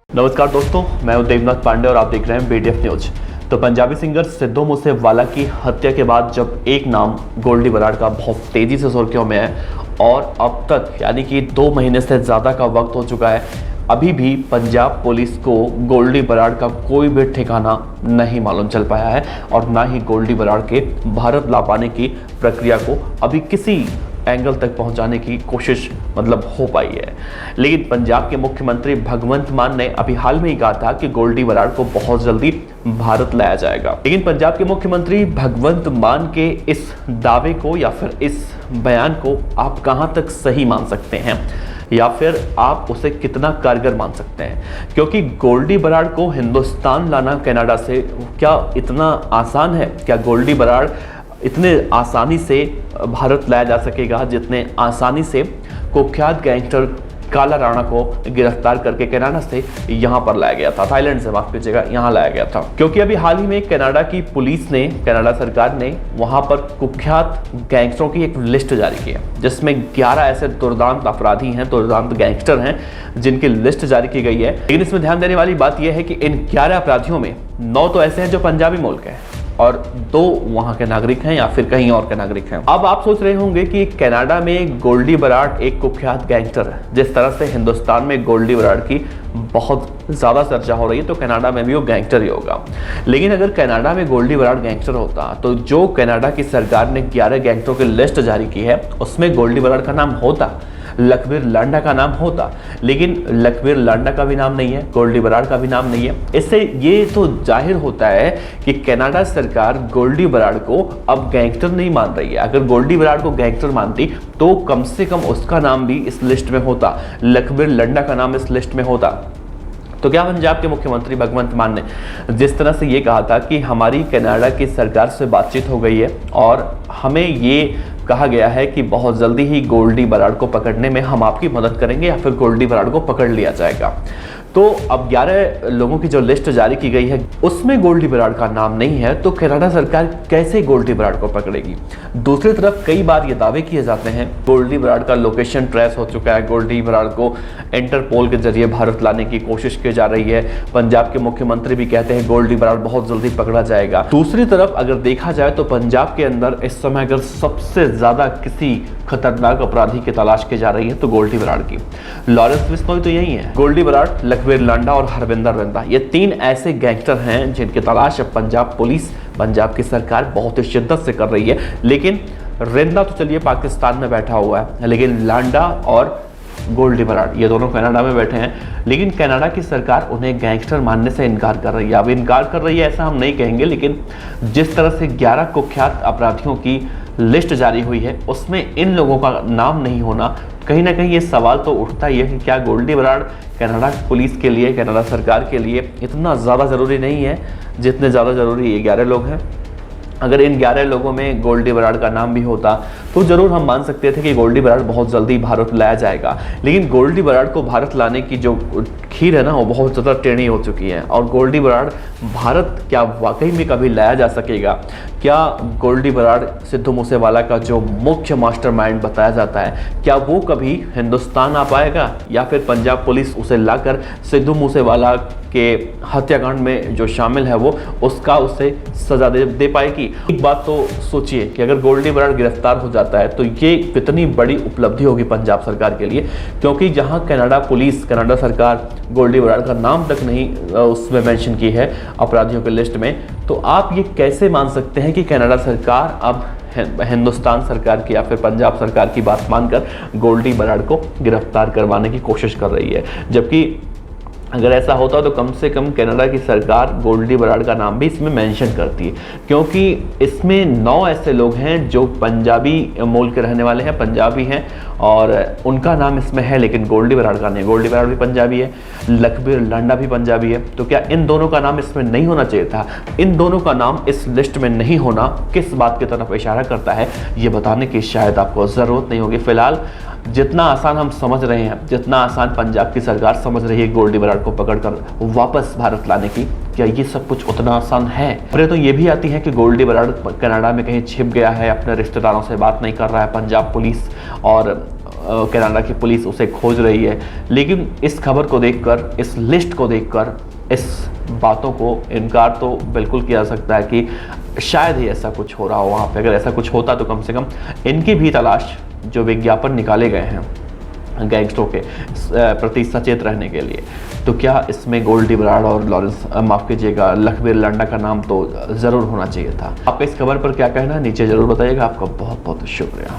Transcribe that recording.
नमस्कार दोस्तों, मैं हूं देवनाथ पांडे और आप देख रहे हैं बीडीएफ न्यूज। तो पंजाबी सिंगर सिद्धू मूसेवाला की हत्या के बाद जब एक नाम गोल्डी बराड़ का बहुत तेजी से सुर्खियों में है और अब तक यानी कि 2 महीने से ज़्यादा का वक्त हो चुका है, अभी भी पंजाब पुलिस को गोल्डी बराड़ का कोई भी ठिकाना नहीं मालूम चल पाया है और ना ही गोल्डी बराड़ के भारत ला पाने की प्रक्रिया को अभी किसी एंगल तक पहुंचाने की कोशिश हो पाई है। लेकिन पंजाब के मुख्यमंत्री भगवंत मान ने अभी हाल में ही कहा था कि गोल्डी बराड़ को बहुत जल्दी भारत लाया जाएगा। लेकिन पंजाब के मुख्यमंत्री भगवंत मान के इस दावे को या फिर इस बयान को आप कहां तक सही मान सकते हैं या फिर आप उसे कितना कारगर मान सकते हैं, क्योंकि गोल्डी बराड़ को हिंदुस्तान लाना कनाडा से क्या इतना आसान है? क्या गोल्डी बराड़ इतने आसानी से भारत लाया जा सकेगा जितने आसानी से कुख्यात गैंगस्टर काला राणा को गिरफ्तार करके कनाडा से यहाँ पर लाया गया था, थाईलैंड से माफ कीजिएगा, यहाँ लाया गया था। क्योंकि अभी हाल ही में कनाडा की पुलिस ने, कनाडा सरकार ने वहाँ पर कुख्यात गैंगस्टरों की एक लिस्ट जारी की है जिसमें 11 ऐसे दुर्दांत अपराधी हैं, दुर्दांत गैंगस्टर हैं जिनकी लिस्ट जारी की गई है। लेकिन इसमें ध्यान देने वाली बात यह है कि इन 11 अपराधियों में 9 तो ऐसे हैं जो पंजाबी मूल के हैं और 2 वहां के नागरिक हैं या फिर कहीं और के नागरिक हैं। अब आप सोच रहे होंगे कि कनाडा में गोल्डी बराड़ एक कुख्यात गैंगस्टर है। जिस तरह से हिंदुस्तान में गोल्डी बराड़ की बहुत ज्यादा चर्चा हो रही है तो कनाडा में भी वो गैंगस्टर ही होगा। लेकिन अगर कनाडा में गोल्डी बराड़ गैंगस्टर होता तो जो कनाडा की सरकार ने 11 गैंगस्टरों की लिस्ट जारी की है उसमें गोल्डी बराड़ का नाम होता, लखबीर लांडा का नाम होता। लेकिन लखबीर लांडा का भी नाम नहीं है, गोल्डी बराड़ का भी नाम नहीं है। इससे ये तो जाहिर होता है कि कनाडा सरकार गोल्डी बराड़ को अब गैंगस्टर नहीं मान रही है। अगर गोल्डी बराड़ को गैंगस्टर मानती तो कम से कम उसका नाम भी इस लिस्ट में होता, लखबीर लांडा का नाम इस लिस्ट में होता। तो क्या पंजाब के मुख्यमंत्री भगवंत मान ने जिस तरह से ये कहा था कि हमारी कनाडा की सरकार से बातचीत हो गई है और हमें ये कहा गया है कि बहुत जल्दी ही गोल्डी बराड़ को पकड़ने में हम आपकी मदद करेंगे या फिर गोल्डी बराड़ को पकड़ लिया जाएगा, तो अब 11 लोगों की जो लिस्ट जारी की गई है उसमें गोल्डी बराड़ का नाम नहीं है, तो कनाडा सरकार कैसे गोल्डी बराड़ को पकड़ेगी? दूसरी तरफ कई बार ये दावे किए जाते हैं गोल्डी बराड़ का लोकेशन ट्रेस हो चुका है, गोल्डी बराड़ को इंटरपोल के जरिए भारत लाने की कोशिश की जा रही है। पंजाब के मुख्यमंत्री भी कहते हैं गोल्डी बराड़ बहुत जल्दी पकड़ा जाएगा। दूसरी तरफ अगर देखा जाए तो पंजाब के अंदर इस समय अगर सबसे ज्यादा किसी खतरनाक अपराधी की तलाश की जा रही है तो गोल्डी बराड़ की। लॉरेंस बिश्नोई तो यही है, गोल्डी बराड़, लखबीर लांडा और हरविंदर रंधा, ये 3 ऐसे गैंगस्टर हैं जिनकी तलाश अब पंजाब पुलिस, पंजाब की सरकार बहुत ही शिद्दत से कर रही है। लेकिन रंधा तो चलिए पाकिस्तान में बैठा हुआ है, लेकिन लांडा और गोल्डी बराड़ ये दोनों कनाडा में बैठे हैं। लेकिन कनाडा की सरकार उन्हें गैंगस्टर मानने से इनकार कर रही है। अब इनकार कर रही है ऐसा हम नहीं कहेंगे, लेकिन जिस तरह से 11 कुख्यात अपराधियों की लिस्ट जारी हुई है उसमें इन लोगों का नाम नहीं होना, कहीं ना कहीं ये सवाल तो उठता ही है कि क्या गोल्डी बराड़ कनाडा पुलिस के लिए, कनाडा सरकार के लिए इतना ज़्यादा ज़रूरी नहीं है जितने ज़्यादा ज़रूरी ये 11 लोग हैं। अगर इन 11 लोगों में गोल्डी बराड़ का नाम भी होता तो जरूर हम मान सकते थे कि गोल्डी बराड़ बहुत जल्दी भारत लाया जाएगा। लेकिन गोल्डी बराड़ को भारत लाने की जो खीर है ना वो बहुत ज़्यादा टेढ़ी हो चुकी है और गोल्डी बराड़ भारत क्या वाकई में कभी लाया जा सकेगा? क्या गोल्डी बराड़ सिद्धू मूसेवाला का जो मुख्य मास्टरमाइंड बताया जाता है, क्या वो कभी हिंदुस्तान आ पाएगा या फिर पंजाब पुलिस उसे लाकर सिद्धू मूसेवाला के हत्याकांड में जो शामिल है वो उसका उसे सजा दे पाएगी? एक बात तो सोचिए कि अगर गोल्डी बराड़ गिरफ्तार हो जाता है तो ये कितनी बड़ी उपलब्धि होगी पंजाब सरकार के लिए, क्योंकि जहां कनाडा पुलिस, कनाडा सरकार गोल्डी बराड़ का नाम तक नहीं उसमें मेंशन की है अपराधियों की लिस्ट में, तो आप ये कैसे मान सकते हैं कि कनाडा सरकार अब हिंदुस्तान सरकार की या फिर पंजाब सरकार की बात मानकर गोल्डी बराड़ को गिरफ्तार करवाने की कोशिश कर रही है? जबकि अगर ऐसा होता तो कम से कम कनाडा की सरकार गोल्डी बराड़ का नाम भी इसमें मेंशन करती है, क्योंकि इसमें 9 ऐसे लोग हैं जो पंजाबी मूल के रहने वाले हैं, पंजाबी हैं और उनका नाम इसमें है, लेकिन गोल्डी बराड़ का नहीं। गोल्डी बराड़ भी पंजाबी है, लखबीर लांडा भी पंजाबी है, तो क्या इन दोनों का नाम इसमें नहीं होना चाहिए था? इन दोनों का नाम इस लिस्ट में नहीं होना किस बात की तरफ इशारा करता है ये बताने की शायद आपको ज़रूरत नहीं होगी। फिलहाल जितना आसान हम समझ रहे हैं, जितना आसान पंजाब की सरकार समझ रही है गोल्डी बराड़ को पकड़कर वापस भारत लाने की, क्या ये सब कुछ उतना आसान है? खबरें तो ये भी आती हैं कि गोल्डी बराड़ कनाडा में कहीं छिप गया है, अपने रिश्तेदारों से बात नहीं कर रहा है पंजाब पुलिस, और कनाडा की पुलिस उसे खोज रही है। लेकिन इस खबर को देखकर, इस लिस्ट को देखकर, इस बातों को इनकार तो बिल्कुल किया जा सकता है कि शायद ही ऐसा कुछ हो रहा हो वहाँ पे। अगर ऐसा कुछ होता तो कम से कम इनकी भी तलाश, जो विज्ञापन निकाले गए हैं गैंगस्टरों के प्रति सचेत रहने के लिए, तो क्या इसमें गोल्डी बराड़ और लॉरेंस, माफ़ कीजिएगा, लखबीर लांडा का नाम तो ज़रूर होना चाहिए था। आपका इस खबर पर क्या कहना है नीचे ज़रूर बताइएगा। आपका बहुत बहुत शुक्रिया।